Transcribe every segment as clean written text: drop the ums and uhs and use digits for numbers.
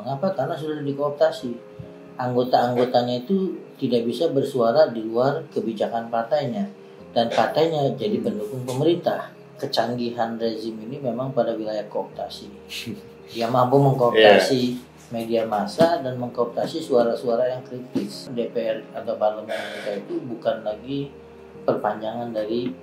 Mengapa? Karena sudah dikooptasi. Anggota-anggotanya itu tidak bisa bersuara di luar kebijakan partainya. Dan partainya jadi pendukung pemerintah. Kecanggihan rezim ini memang pada wilayah kooptasi. Dia mampu mengkooptasi media massa dan mengkooptasi suara-suara yang kritis. DPR atau parlemen kita itu bukan lagi perpanjangan dari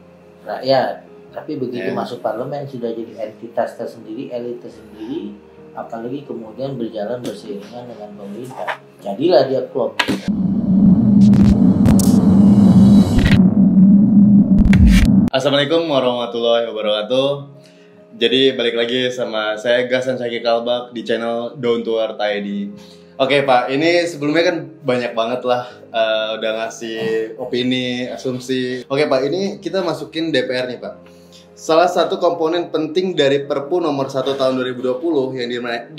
rakyat. Tapi begitu masuk parlemen sudah jadi entitas tersendiri, elit tersendiri, apalagi kemudian berjalan berseiringan dengan pemerintah. Jadilah dia klop. Assalamualaikum warahmatullahi wabarakatuh. Jadi balik lagi sama saya Gasan Syaki Kalbak di channel Down to Earth ID. Oke Pak, ini sebelumnya kan banyak banget lah udah ngasih opini, asumsi. Oke Pak, ini kita masukin DPR nih Pak. Salah satu komponen penting dari Perpu nomor 1 tahun 2020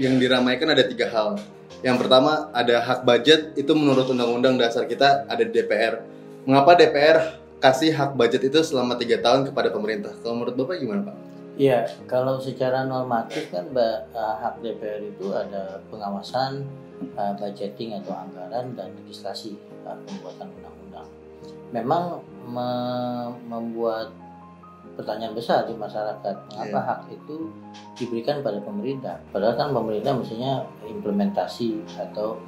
yang diramaikan ada 3 hal. Yang pertama ada hak budget, itu menurut Undang-Undang Dasar kita ada di DPR. Mengapa DPR kasih hak budget itu selama 3 tahun kepada pemerintah? Kalau menurut Bapak gimana Pak? Iya, kalau secara normatif kan hak DPR itu ada pengawasan, budgeting atau anggaran dan legislasi, pembuatan undang-undang. Memang membuat pertanyaan besar di masyarakat, mengapa hak itu diberikan pada pemerintah? Padahal kan pemerintah mestinya implementasi atau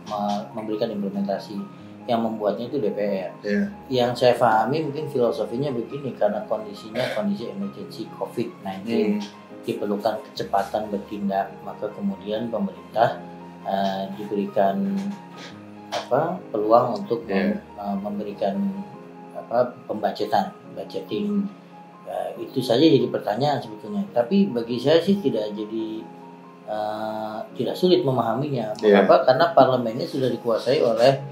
memberikan implementasi, yang membuatnya itu DPR. Yang saya pahami mungkin filosofinya begini, karena kondisi emergency COVID-19 diperlukan kecepatan bertindak, maka kemudian pemerintah diberikan peluang untuk memberikan budgeting. Itu saja jadi pertanyaan sebetulnya. Tapi bagi saya sih tidak sulit memahaminya. Mengapa? Karena parlemennya sudah dikuasai oleh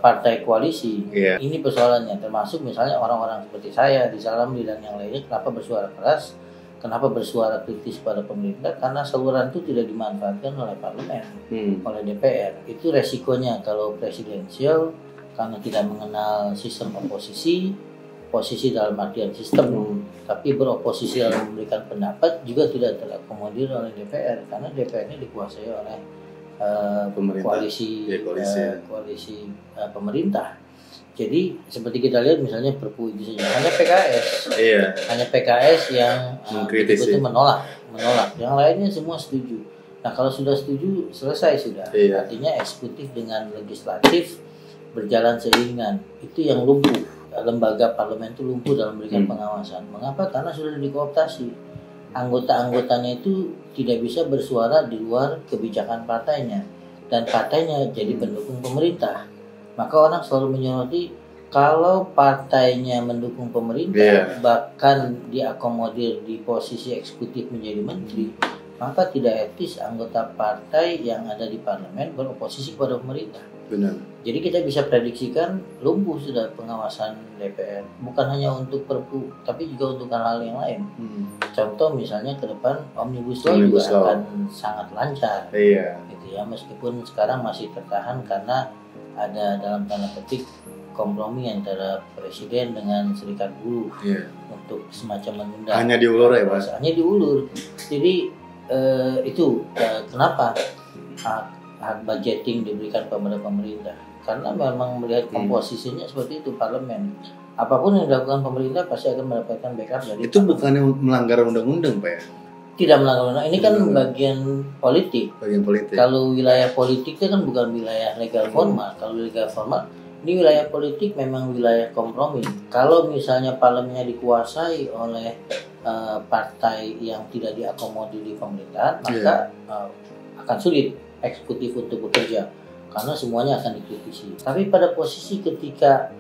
partai koalisi. Ini persoalannya, termasuk misalnya orang-orang seperti saya di Salamli dan yang lainnya, kenapa bersuara keras, kenapa bersuara kritis pada pemerintah, karena saluran itu tidak dimanfaatkan oleh parlemen, oleh DPR. Itu resikonya kalau presidensial, karena tidak mengenal sistem posisi dalam artian sistem, tapi beroposisi dalam memberikan pendapat juga tidak terakomodir oleh DPR, karena DPR ini dikuasai oleh koalisi pemerintah. Jadi seperti kita lihat misalnya Perpu itu saja hanya PKS yang itu menolak, yang lainnya semua setuju. Nah kalau sudah setuju selesai sudah, artinya eksekutif dengan legislatif berjalan seiringan. Itu yang lumpuh, lembaga parlemen itu lumpuh dalam memberikan pengawasan. Mengapa? Karena sudah dikooptasi. Anggota-anggotanya itu tidak bisa bersuara di luar kebijakan partainya, dan partainya jadi pendukung pemerintah. Maka orang selalu menyoroti, kalau partainya mendukung pemerintah, bahkan diakomodir di posisi eksekutif menjadi menteri, maka tidak etis anggota partai yang ada di parlemen beroposisi kepada pemerintah. Benar. Jadi kita bisa prediksikan lumpuh sudah pengawasan DPR, bukan hanya untuk Perpu, tapi juga untuk hal-hal yang lain. Contoh misalnya ke depan Omnibus Law juga akan sangat lancar, gitu ya, meskipun sekarang masih tertahan karena ada dalam tanda petik kompromi antara presiden dengan serikat buruh untuk semacam menunda. Hanya diulur ya Pak? Hanya diulur. Jadi itu kenapa hak budgeting diberikan kepada pemerintah, karena memang melihat komposisinya seperti itu parlemen. Apapun yang dilakukan pemerintah pasti akan mendapatkan backup dari itu parlemen. Bukannya melanggar undang-undang Pak ya? Tidak melanggar undang. Ini kan bagian politik. Kalau wilayah politik itu kan bukan wilayah legal formal. Kalau legal formal, ini wilayah politik memang wilayah kompromi. Kalau misalnya parlemennya dikuasai oleh partai yang tidak diakomodir di pemerintahan, maka akan sulit eksekutif untuk bekerja, karena semuanya akan dikritisi. Tapi pada posisi ketika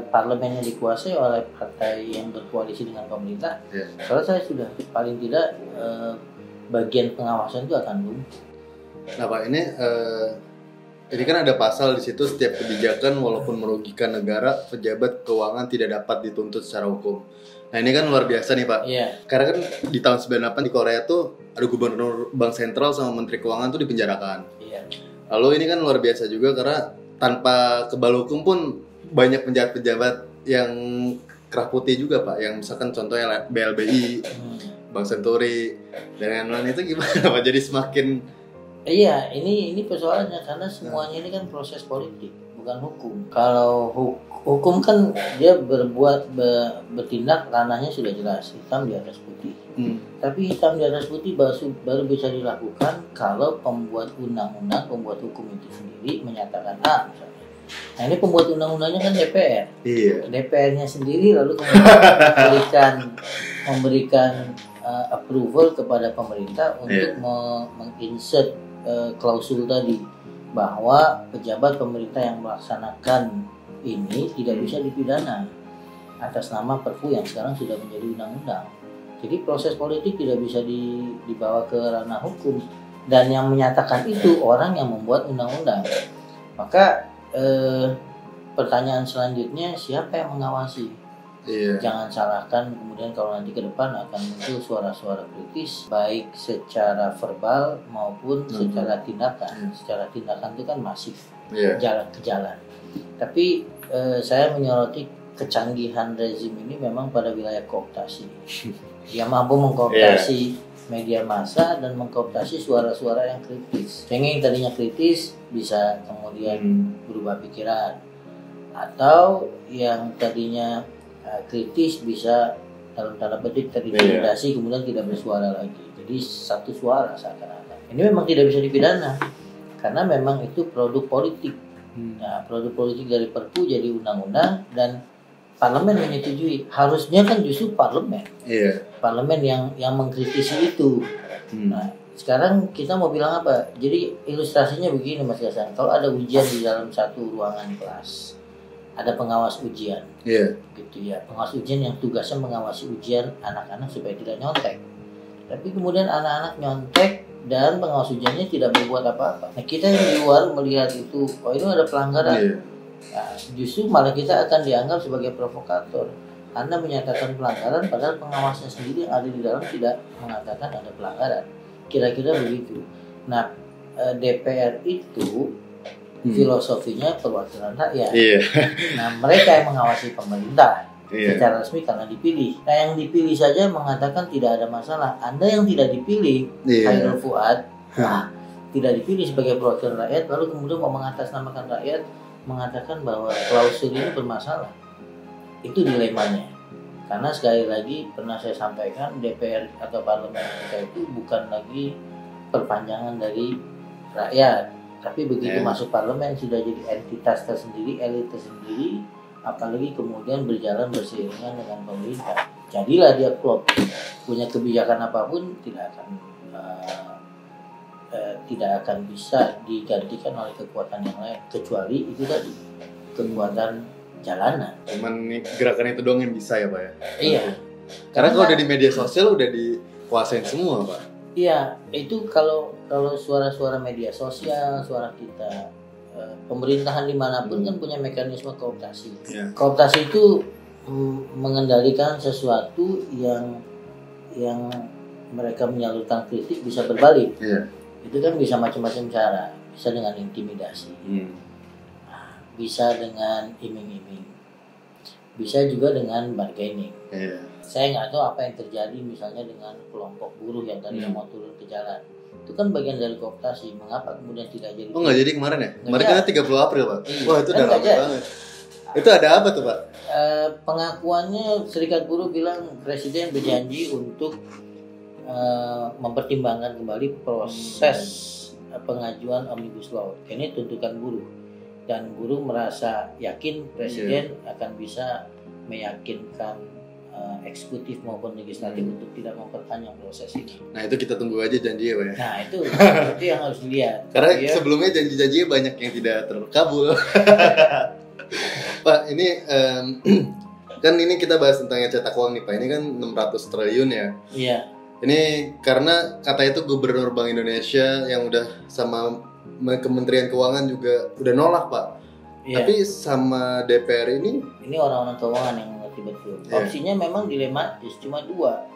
parlemennya dikuasai oleh partai yang berkoalisi dengan pemerintah, selesai sudah. Paling tidak bagian pengawasan itu akan lumpuh. Nah Pak, ini kan ada pasal di situ, setiap kebijakan walaupun merugikan negara, pejabat keuangan tidak dapat dituntut secara hukum. Nah ini kan luar biasa nih Pak. Karena kan di tahun 98 di Korea tuh ada gubernur bank sentral sama menteri keuangan tuh dipenjarakan. Lalu ini kan luar biasa juga karena tanpa kebal hukum pun banyak pejabat-pejabat yang kerah putih juga Pak. Yang misalkan contohnya BLBI, Bank Senturi, dan lain-lain itu gimana Pak? Jadi semakin Iya, ini persoalannya karena semuanya ini kan proses politik, bukan hukum. Kalau hukum kan dia bertindak ranahnya sudah jelas, hitam di atas putih. Tapi hitam di atas putih baru bisa dilakukan kalau pembuat undang-undang, pembuat hukum itu sendiri menyatakan A misalnya. Nah ini pembuat undang-undangnya kan DPR. Iya. DPR-nya sendiri lalu kemudian memberikan approval kepada pemerintah untuk menginsert klausul tadi bahwa pejabat pemerintah yang melaksanakan ini tidak bisa dipidana atas nama Perpu yang sekarang sudah menjadi undang-undang. Jadi proses politik tidak bisa dibawa ke ranah hukum, dan yang menyatakan itu orang yang membuat undang-undang. Maka pertanyaan selanjutnya, siapa yang mengawasi? Iya. Jangan salahkan kemudian kalau nanti ke depan akan muncul suara-suara kritis baik secara verbal maupun secara tindakan. Secara tindakan itu kan masif, jalan ke jalan. Tapi saya menyoroti kecanggihan rezim ini memang pada wilayah kooptasi. Dia mampu mengkooptasi media massa dan mengkooptasi suara-suara yang kritis. Sehingga yang tadinya kritis bisa kemudian berubah pikiran, atau yang tadinya kritis bisa dalam tanda petik terintimidasi kemudian tidak bersuara lagi. Jadi satu suara seakan-akan. Ini memang tidak bisa dipidana karena memang itu produk politik. Nah, produk politik dari Perpu jadi undang-undang dan parlemen menyetujui. Harusnya kan justru parlemen. Parlemen yang mengkritisi itu. Nah, sekarang kita mau bilang apa? Jadi ilustrasinya begini Mas Gasan. Kalau ada ujian di dalam satu ruangan kelas, ada pengawas ujian, gitu ya. Pengawas ujian yang tugasnya mengawasi ujian anak-anak supaya tidak nyontek. Tapi kemudian anak-anak nyontek dan pengawas ujiannya tidak berbuat apa-apa. Nah kita yang di luar melihat itu, oh ini ada pelanggaran. Nah, justru malah kita akan dianggap sebagai provokator. Anda menyatakan pelanggaran padahal pengawasnya sendiri yang ada di dalam tidak mengatakan ada pelanggaran. Kira-kira begitu. Nah DPR itu filosofinya perwakilan rakyat. Nah mereka yang mengawasi pemerintah secara resmi karena dipilih. Nah yang dipilih saja mengatakan tidak ada masalah. Anda yang tidak dipilih, Khairul Fuad, tidak dipilih sebagai perwakilan rakyat, lalu kemudian mau mengatasnamakan rakyat, mengatakan bahwa klausul ini bermasalah. Itu dilemanya. Karena sekali lagi pernah saya sampaikan, DPR atau parlemen kita itu bukan lagi perpanjangan dari rakyat. Tapi begitu masuk parlemen sudah jadi entitas tersendiri, elit tersendiri, apalagi kemudian berjalan berseiringan dengan pemerintah. Jadilah dia klop, punya kebijakan apapun tidak akan bisa digantikan oleh kekuatan yang lain, kecuali itu tadi kekuatan jalanan. Cuman gerakan itu doang yang bisa ya Pak ya? Iya. Karena kalau udah di media sosial udah dikuasain semua Pak. Iya, itu kalau suara-suara media sosial, suara kita, pemerintahan dimanapun kan punya mekanisme kooptasi. Kooptasi itu mengendalikan sesuatu yang mereka menyalurkan kritik bisa berbalik. Itu kan bisa macam-macam cara, bisa dengan intimidasi, bisa dengan iming-iming, bisa juga dengan bargaining. Saya nggak tahu apa yang terjadi misalnya dengan kelompok buruh yang tadi mau turun ke jalan. Itu kan bagian dari kooptasi. Mengapa kemudian tidak jadi? Oh nggak jadi kemarin ya? Kemarin kan 30 April Pak. Wah itu udah lama banget. Itu ada apa tuh Pak? Pengakuannya Serikat Buruh bilang Presiden berjanji untuk mempertimbangkan kembali proses pengajuan Omnibus Law. Ini tuntutan buruh. Dan buruh merasa yakin Presiden akan bisa meyakinkan eksekutif maupun legislatif untuk tidak memperpanjang proses ini. Nah itu kita tunggu aja janji ya Pak ya. Nah itu yang harus dilihat. Karena sebelumnya janji-janjinya banyak yang tidak terkabul. Pak ini kan ini kita bahas tentang cetak uang nih Pak. Ini kan 600 triliun ya. Iya. Ini karena kata itu Gubernur Bank Indonesia yang udah sama Kementerian Keuangan juga udah nolak Pak. Tapi sama DPR ini orang-orang keuangan yang betul. Opsinya memang dilematis, cuma dua,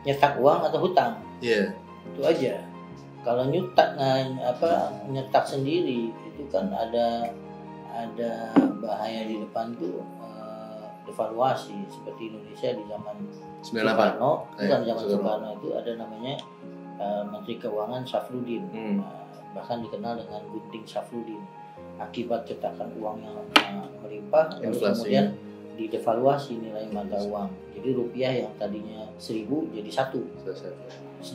nyetak uang atau hutang. Itu aja. Kalau nyetak sendiri itu kan ada bahaya di depan tuh, devaluasi seperti Indonesia di zaman Soekarno. Bukan zaman Soekarno itu ada namanya Menteri Keuangan Safrudin. bahkan dikenal dengan Gunting Safrudin. Akibat cetakan uang yang melimpah, lalu kemudian didevaluasi nilai mata uang. Jadi rupiah yang tadinya 1.000 jadi 1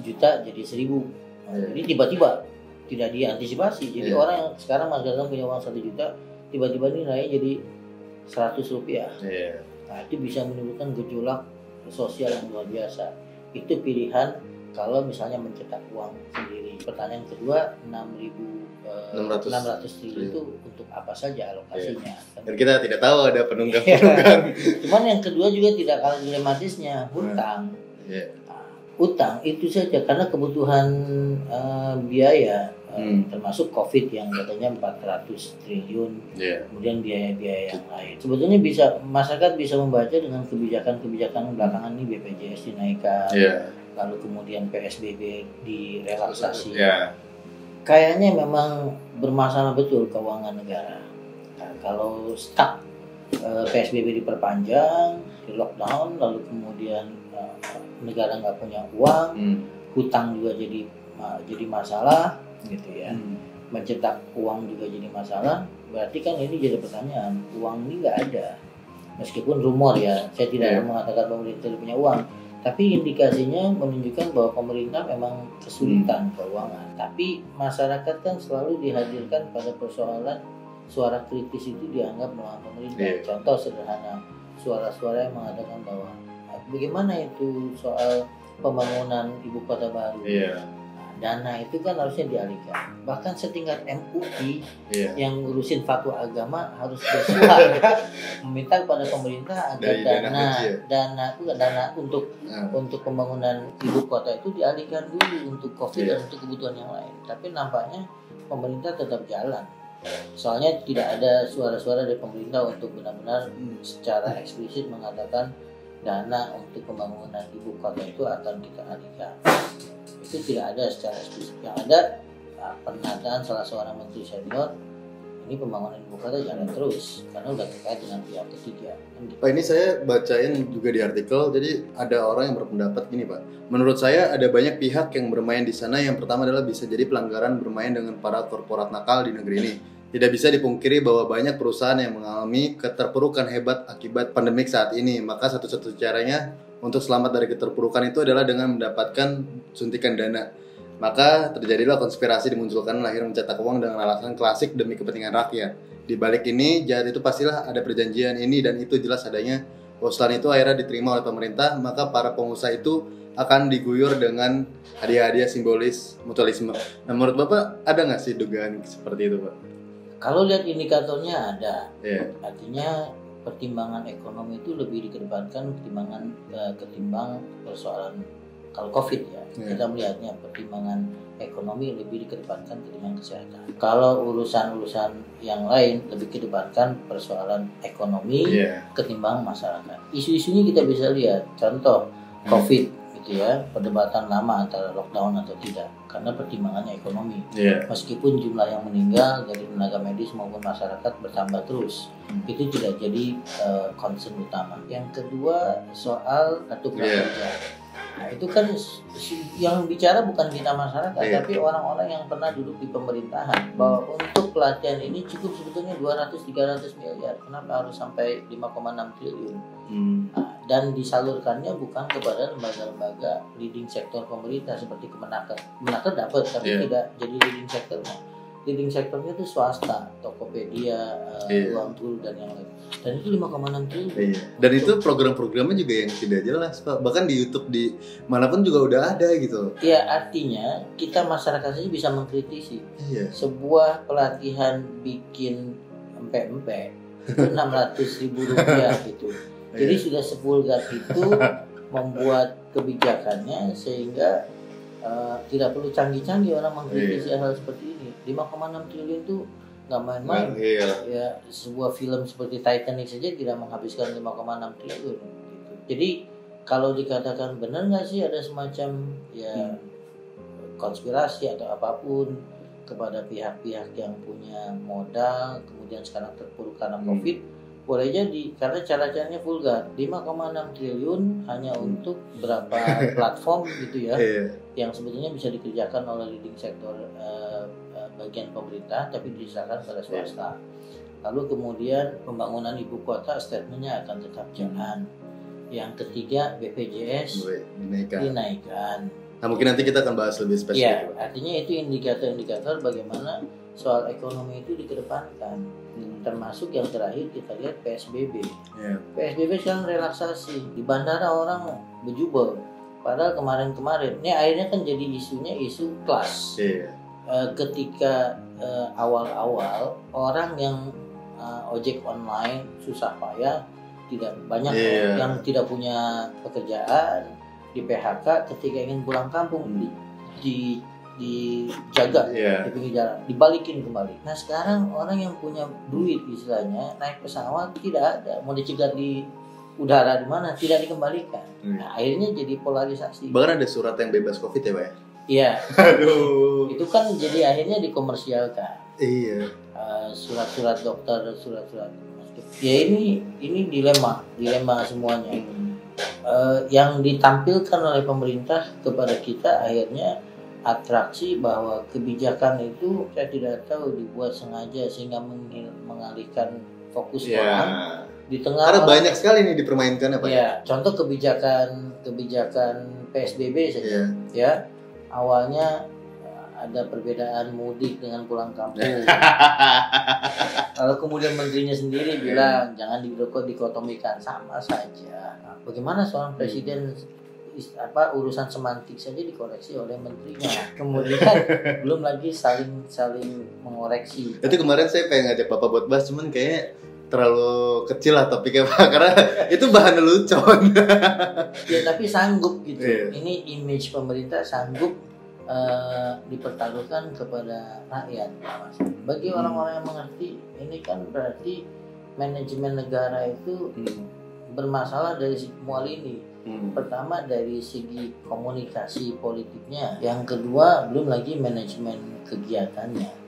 juta jadi 1.000. Jadi tiba-tiba tidak diantisipasi. Jadi orang yang sekarang mengatakan punya uang 1 juta, tiba-tiba nilainya jadi 100 rupiah. Nah, itu bisa menimbulkan gejolak sosial yang luar biasa. Itu pilihan kalau misalnya mencetak uang sendiri. Pertanyaan kedua, 600 triliun itu untuk apa saja alokasinya? Dan kita tidak tahu ada penunggang. Cuman yang kedua juga tidak kalah dilematisnya, hutang. Utang itu saja karena kebutuhan biaya, termasuk COVID yang katanya 400 triliun, kemudian biaya-biaya yang lain. Sebetulnya masyarakat bisa membaca dengan kebijakan-kebijakan belakangan ini, BPJS dinaikkan, lalu kemudian PSBB direlaksasi. Kayaknya memang bermasalah betul keuangan negara. Nah, kalau stuck, PSBB diperpanjang, di lockdown, lalu kemudian negara nggak punya uang, hutang juga jadi masalah, gitu ya. Mencetak uang juga jadi masalah. Berarti kan ini jadi pertanyaan, uang ini nggak ada. Meskipun rumor ya, saya tidak mengatakan pemerintah tidak punya uang, tapi indikasinya menunjukkan bahwa pemerintah memang kesulitan keuangan. Tapi masyarakat kan selalu dihadirkan pada persoalan suara kritis itu dianggap melawan pemerintah. Contoh sederhana, suara-suara yang mengatakan bahwa bagaimana itu soal pembangunan ibu kota baru. Dana itu kan harusnya dialihkan. Bahkan setingkat MUI yang ngurusin fatwa agama harus bersuara meminta kepada pemerintah agar dana untuk pembangunan ibu kota itu dialihkan dulu untuk COVID dan untuk kebutuhan yang lain. Tapi nampaknya pemerintah tetap jalan. Soalnya tidak ada suara-suara dari pemerintah untuk benar-benar secara eksplisit mengatakan dana untuk pembangunan ibu kota itu akan kita alihkan. Itu tidak ada secara eksplisit. Yang ada pernyataan salah seorang menteri senior, ini pembangunan ibu kota jalan terus karena udah terkait dengan pihak ketiga. Pak, ini saya bacain juga di artikel. Jadi ada orang yang berpendapat gini, Pak. Menurut saya ada banyak pihak yang bermain di sana. Yang pertama adalah bisa jadi pelanggaran bermain dengan para korporat nakal di negeri ini. Tidak bisa dipungkiri bahwa banyak perusahaan yang mengalami keterpurukan hebat akibat pandemik saat ini. Maka satu-satunya caranya untuk selamat dari keterpurukan itu adalah dengan mendapatkan suntikan dana. Maka terjadilah konspirasi dimunculkan lahir mencetak uang dengan alasan klasik demi kepentingan rakyat. Di balik ini, jahat itu pastilah ada perjanjian ini dan itu jelas adanya. Usulan itu akhirnya diterima oleh pemerintah, maka para pengusaha itu akan diguyur dengan hadiah-hadiah simbolis mutualisme. Nah, menurut Bapak ada nggak sih dugaan seperti itu, Pak? Kalau lihat indikatornya ada, artinya pertimbangan ekonomi itu lebih dikedepankan ketimbang persoalan kalau COVID ya. Kita melihatnya pertimbangan ekonomi lebih dikedepankan ketimbang kesehatan. Kalau urusan-urusan yang lain lebih dikedepankan persoalan ekonomi ketimbang masyarakat. Isu-isunya kita bisa lihat, contoh COVID gitu ya, perdebatan lama antara lockdown atau tidak karena pertimbangannya ekonomi. Meskipun jumlah yang meninggal dari tenaga medis maupun masyarakat bertambah terus, itu tidak jadi concern utama. Yang kedua soal kartu prakerja. Nah, itu kan yang bicara bukan kita masyarakat, tapi orang-orang yang pernah duduk di pemerintahan bahwa untuk pelatihan ini cukup sebetulnya 200-300 miliar. Kenapa harus sampai 5,6 triliun? Nah, dan disalurkannya bukan kepada lembaga-lembaga leading sektor pemerintah seperti Kemenaker. Kemenaker dapat, tapi tidak jadi leading sektornya. Leading sektornya itu swasta, Tokopedia, Ruang Guru dan yang lain. Dan itu 5,6 triliun. Dan itu program-programnya juga yang tidak jelas, Pak. Bahkan di YouTube di manapun juga udah ada gitu. Iya, artinya kita masyarakat saja bisa mengkritisi. Sebuah pelatihan bikin empek-empek itu 600.000 rupiah gitu. Jadi sudah sevulgar itu membuat kebijakannya sehingga tidak perlu canggih-canggih orang mengkritisi hal seperti ini. 5,6 triliun itu nggak main-main. Ya, sebuah film seperti Titanic saja tidak menghabiskan 5,6 triliun gitu. Jadi kalau dikatakan benar nggak sih ada semacam konspirasi atau apapun kepada pihak-pihak yang punya modal kemudian sekarang terpuruk karena COVID, boleh jadi karena cara-caranya vulgar. 5,6 triliun hanya untuk berapa platform gitu ya, yang sebetulnya bisa dikerjakan oleh leading sektor bagian pemerintah tapi diserahkan pada swasta. Lalu kemudian pembangunan ibu kota statementnya akan tetap jalan. Yang ketiga BPJS dinaikkan. Nah mungkin nanti kita akan bahas lebih spesifik. Ya, artinya itu indikator-indikator bagaimana soal ekonomi itu dikedepankan. Termasuk yang terakhir kita lihat PSBB. PSBB sekarang relaksasi. Di bandara orang berjubel. Padahal kemarin-kemarin, ini akhirnya kan jadi isunya isu kelas. Ketika awal-awal orang yang ojek online susah payah, tidak banyak yang tidak punya pekerjaan, di PHK, ketika ingin pulang kampung dijaga di pinggir jalan, dibalikin kembali. Nah sekarang orang yang punya duit istilahnya naik pesawat tidak ada, mau dicegat di udara di mana tidak dikembalikan. Nah akhirnya jadi polarisasi. Bahkan ada surat yang bebas COVID ya Pak ya? Iya. Aduh. Itu kan jadi akhirnya dikomersialkan. Iya. Surat-surat dokter, surat-surat. Ya ini dilema semuanya. Yang ditampilkan oleh pemerintah kepada kita akhirnya atraksi bahwa kebijakan itu saya tidak tahu dibuat sengaja sehingga mengalihkan fokus orang di tengah. Karena banyak sekali nih dipermainkan apa ya? Contoh kebijakan PSBB saja. Ya awalnya ada perbedaan mudik dengan pulang kampung. Lalu kemudian menterinya sendiri bilang jangan dikotomikan, sama saja. Nah, bagaimana seorang presiden urusan semantik saja dikoreksi oleh menterinya. Kemudian belum lagi saling mengoreksi. Itu kemarin saya pengen ngajak Bapak buat bahas, cuman kayaknya terlalu kecil lah topiknya Pak, karena itu bahan lelucon. Ya tapi sanggup gitu. Ini image pemerintah sanggup dipertaruhkan kepada rakyat. Bagi orang-orang yang mengerti, ini kan berarti manajemen negara itu bermasalah dari semua lini. Pertama dari segi komunikasi politiknya, yang kedua belum lagi manajemen kegiatannya.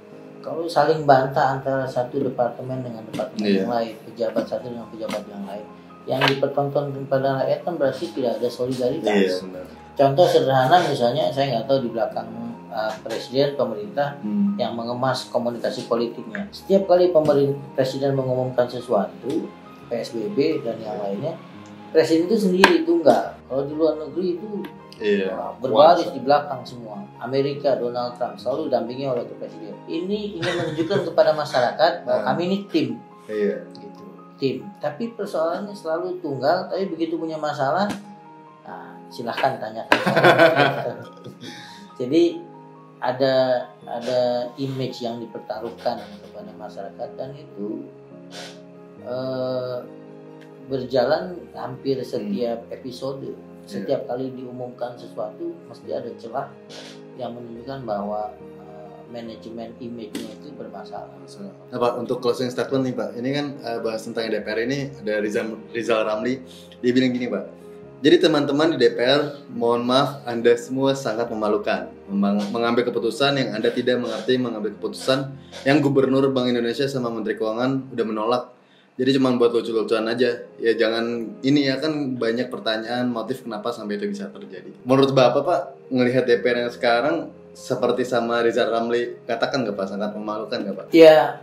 Kalau saling bantah antara satu departemen dengan departemen yang lain, pejabat satu dengan pejabat yang lain, yang dipertontonkan kepada rakyat kan berarti tidak ada solidaritas. Contoh sederhana misalnya, saya nggak tahu di belakang presiden pemerintah yang mengemas komunikasi politiknya. Setiap kali presiden mengumumkan sesuatu, PSBB dan yang lainnya, presiden itu sendiri tunggal. Kalau di luar negeri itu berbaris di belakang semua. Amerika Donald Trump selalu dampingi oleh presiden. Ini ingin menunjukkan kepada masyarakat bahwa kami ini tim. Gitu. Tim. Tapi persoalannya selalu tunggal. Tapi begitu punya masalah, silahkan tanyakan. Jadi ada image yang dipertaruhkan kepada masyarakat dan itu berjalan hampir setiap episode. Setiap kali diumumkan sesuatu mesti ada celah yang menunjukkan bahwa manajemen image-nya itu bermasalah. Nah Pak, untuk closing statement nih Pak, ini kan bahas tentang DPR ini ada Rizal Ramli, dia bilang gini Pak. Jadi teman-teman di DPR, mohon maaf Anda semua sangat memalukan mengambil keputusan yang Anda tidak mengerti, mengambil keputusan yang Gubernur Bank Indonesia sama Menteri Keuangan udah menolak. Jadi cuma buat lucu-lucuan aja. Ya jangan ini ya, kan banyak pertanyaan motif kenapa sampai itu bisa terjadi. Menurut Bapak Pak, ngelihat DPR yang sekarang seperti sama Rizal Ramli katakan nggak Pak, sangat memalukan nggak Pak? Ya,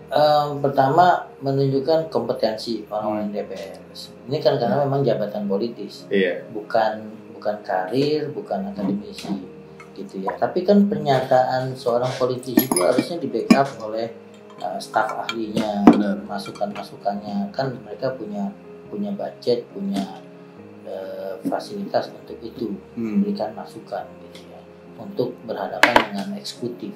pertama menunjukkan kompetensi orang-orang DPR. Ini kan karena memang jabatan politis, bukan karir, bukan akademisi, gitu ya. Tapi kan pernyataan seorang politisi itu harusnya di backup oleh staf ahlinya, masukan-masukannya. Kan mereka punya budget, punya fasilitas untuk itu, memberikan masukan, gitu ya, untuk berhadapan dengan eksekutif.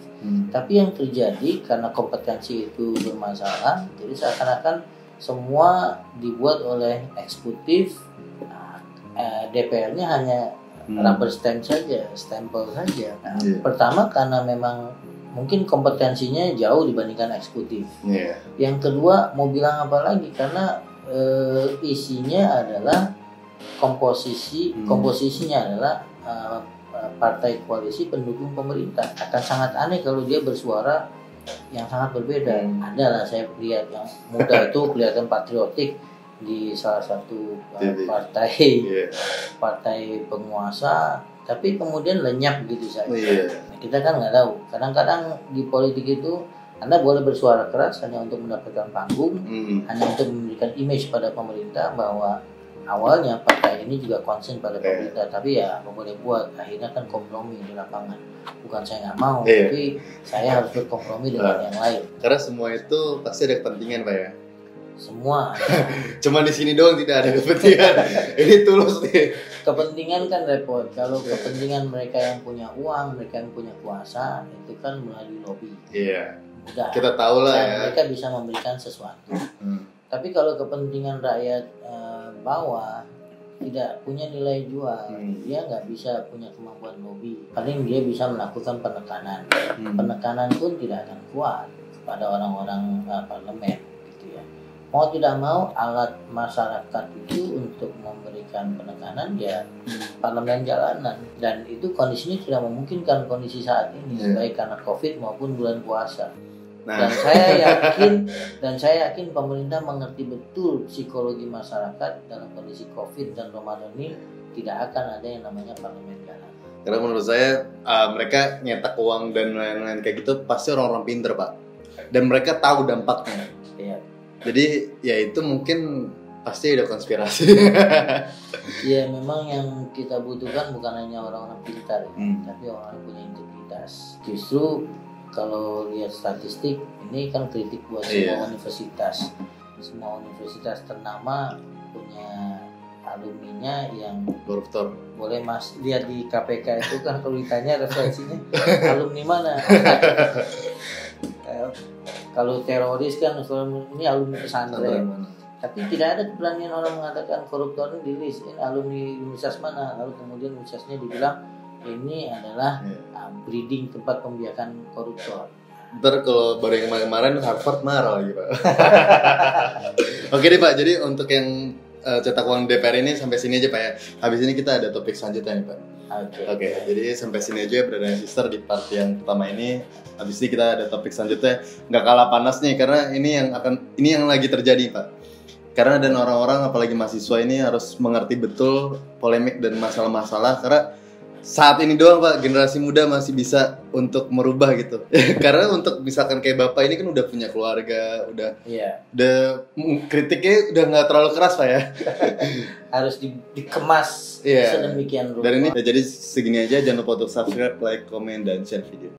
Tapi yang terjadi karena kompetensi itu bermasalah, jadi seakan-akan semua dibuat oleh eksekutif, DPR-nya hanya rubber stamp saja, stempel saja. Nah, pertama karena memang mungkin kompetensinya jauh dibandingkan eksekutif. Yang kedua mau bilang apa lagi, karena isinya adalah komposisinya adalah partai koalisi pendukung pemerintah. Akan sangat aneh kalau dia bersuara yang sangat berbeda. Ada lah saya lihat yang muda itu kelihatan patriotik di salah satu partai penguasa, tapi kemudian lenyap gitu saja. Nah, kita kan nggak tahu. Kadang-kadang di politik itu Anda boleh bersuara keras hanya untuk mendapatkan panggung, hanya untuk memberikan image pada pemerintah bahwa awalnya partai ini juga concern pada pemerintah, tapi ya apa boleh buat, akhirnya kan kompromi di lapangan. Bukan saya nggak mau, tapi saya harus berkompromi dengan yang lain. Karena semua itu pasti ada kepentingan, Pak ya. Semua. Cuma di sini doang tidak ada kepentingan. Ini tulus nih. Kepentingan kan repot. Kalau kepentingan mereka yang punya uang, mereka yang punya kuasa, itu kan melalui lobby. Iya. Mudah. Kita tahu lah ya. Mereka bisa memberikan sesuatu. Tapi kalau kepentingan rakyat bawah tidak punya nilai jual, dia nggak bisa punya kemampuan lobby. Paling dia bisa melakukan penekanan. Penekanan pun tidak akan kuat pada orang-orang parlemen, gitu ya. Mau tidak mau alat masyarakat itu untuk memberikan penekanan ya parlemen jalanan, dan itu kondisinya tidak memungkinkan kondisi saat ini, baik karena COVID maupun bulan puasa. Dan saya yakin pemerintah mengerti betul psikologi masyarakat dalam kondisi COVID dan Ramadan ini tidak akan ada yang namanya parlemen jalan. Karena menurut saya mereka nyetak uang dan lain-lain kayak gitu pasti orang-orang pinter, Pak. Dan mereka tahu dampaknya. Iya. Jadi ya itu mungkin pasti ada konspirasi. Ya memang yang kita butuhkan bukan hanya orang-orang pintar, tapi orang yang punya integritas. Justru kalau lihat statistik, ini kan kritik buat semua universitas. Semua universitas ternama punya alumninya yang koruptor. Boleh Mas lihat di KPK itu kan kalau ditanya referensinya alumni mana. Kalau teroris kan ini alumni pesantren. Tapi tidak ada keberanian orang mengatakan koruptor ini di list, ini alumni universitas mana. Lalu kemudian universitasnya dibilang ini adalah breeding tempat pembiakan koruptor. Ntar kalau baru yang kemarin Harvard marah lagi, Pak. Oke deh, Pak. Jadi untuk yang cetak uang DPR ini sampai sini aja, Pak ya. Habis ini kita ada topik selanjutnya nih, Pak. Oke. Jadi sampai sini aja Brother and Sister di part yang pertama ini. Habis ini kita ada topik selanjutnya. Nggak kalah panas nih karena ini yang lagi terjadi, Pak. Karena dan orang-orang apalagi mahasiswa ini harus mengerti betul polemik dan masalah-masalah, karena saat ini doang, Pak, generasi muda masih bisa untuk merubah gitu. Karena untuk misalkan kayak Bapak ini kan udah punya keluarga, udah kritiknya udah nggak terlalu keras, Pak ya. Harus dikemas sedemikian rupa. Dan ini jadi segini aja, jangan lupa untuk subscribe, like, comment, dan share video.